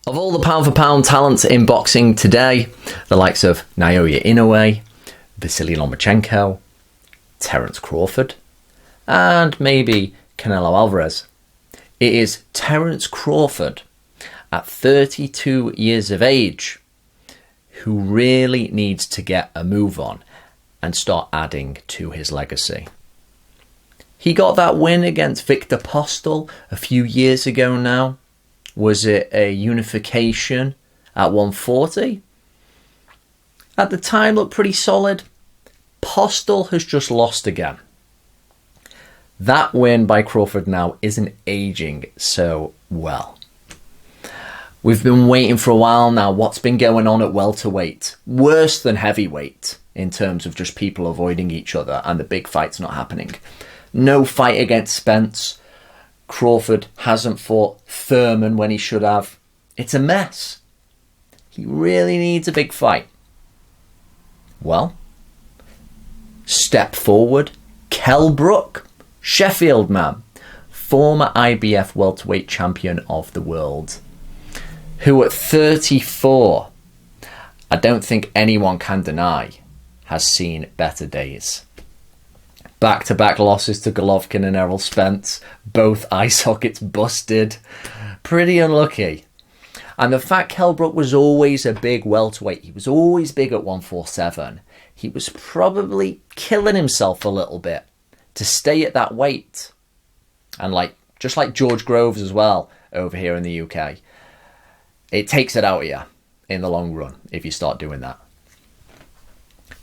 Of all the pound-for-pound talents in boxing today, the likes of Naoya Inoue, Vasily Lomachenko, Terence Crawford, and maybe Canelo Alvarez, it is Terence Crawford, at 32 years of age, who really needs to get a move on and start adding to his legacy. He got that win against Victor Postol a few years ago now. Was it a unification at 140? At the time, looked pretty solid. Postol has just lost again. That win by Crawford now isn't aging so well. We've been waiting for a while now. What's been going on at welterweight? Worse than heavyweight in terms of just people avoiding each other and the big fights not happening. No fight against Spence. Crawford hasn't fought Thurman when he should have. It's a mess. He really needs a big fight. Well, step forward. Kell Brook, Sheffield man, former IBF welterweight champion of the world, who at 34, I don't think anyone can deny, has seen better days. Back-to-back losses to Golovkin and Errol Spence, both eye sockets busted. Pretty unlucky. And the fact Kell Brook was always a big welterweight, he was always big at 147, he was probably killing himself a little bit to stay at that weight. And just like George Groves as well over here in the UK, it takes it out of you in the long run if you start doing that.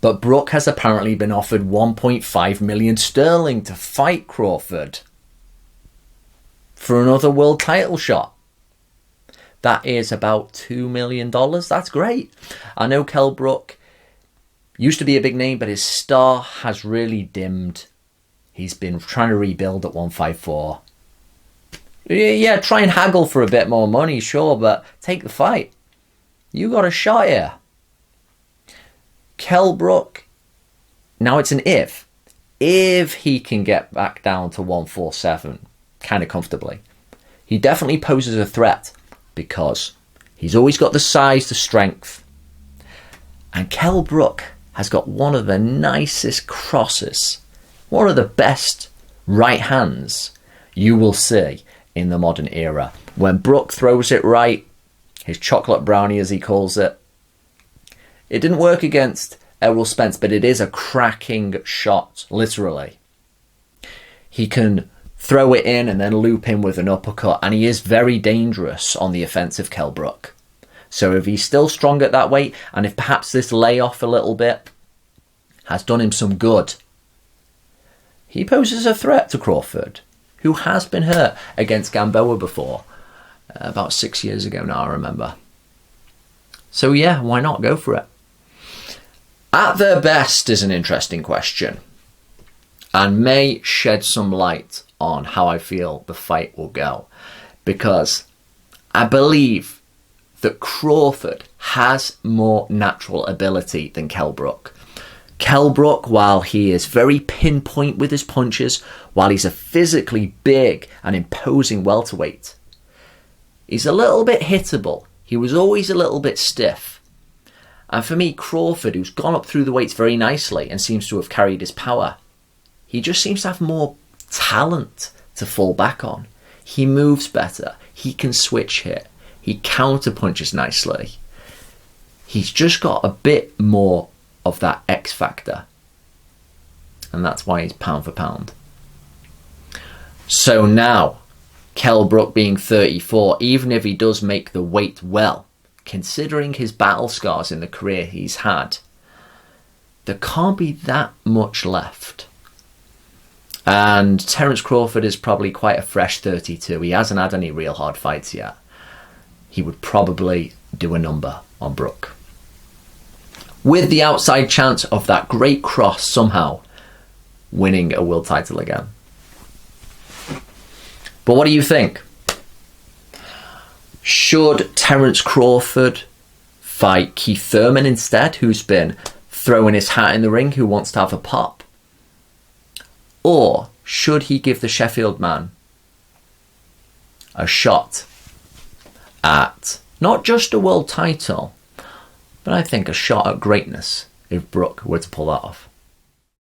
But Brook has apparently been offered 1.5 million sterling to fight Crawford for another world title shot. That is about $2 million. That's great. I know Kell Brook used to be a big name, but his star has really dimmed. He's been trying to rebuild at 154. Yeah, try and haggle for a bit more money, sure, but take the fight. You got a shot here. Kell Brook, now it's an if he can get back down to 147 kind of comfortably, he definitely poses a threat because he's always got the size, the strength, and Kell Brook has got one of the nicest crosses, one of the best right hands you will see in the modern era. When Brook throws it right, his chocolate brownie as he calls it, it didn't work against Errol Spence, but it is a cracking shot, literally. He can throw it in and then loop in with an uppercut, and he is very dangerous on the offensive, Kell Brook. So if he's still strong at that weight, and if perhaps this layoff a little bit has done him some good, he poses a threat to Crawford, who has been hurt against Gamboa before, about 6 years ago now, I remember. So yeah, why not? Go for it. At their best is an interesting question and may shed some light on how I feel the fight will go, because I believe that Crawford has more natural ability than Kell Brook. Kell Brook, while he is very pinpoint with his punches, while he's a physically big and imposing welterweight, he's a little bit hittable. He was always a little bit stiff. And for me, Crawford, who's gone up through the weights very nicely and seems to have carried his power, he just seems to have more talent to fall back on. He moves better. He can switch hit. He counter punches nicely. He's just got a bit more of that X factor. And that's why he's pound for pound. So now, Kell Brook being 34, even if he does make the weight well, considering his battle scars in the career he's had, there can't be that much left. And Terence Crawford is probably quite a fresh 32. He hasn't had any real hard fights yet. He would probably do a number on Brook, with the outside chance of that great cross somehow winning a world title again. But what do you think? Should Terence Crawford fight Keith Thurman instead, who's been throwing his hat in the ring, who wants to have a pop? Or should he give the Sheffield man a shot at Not just a world title, but I think a shot at greatness if Brook were to pull that off.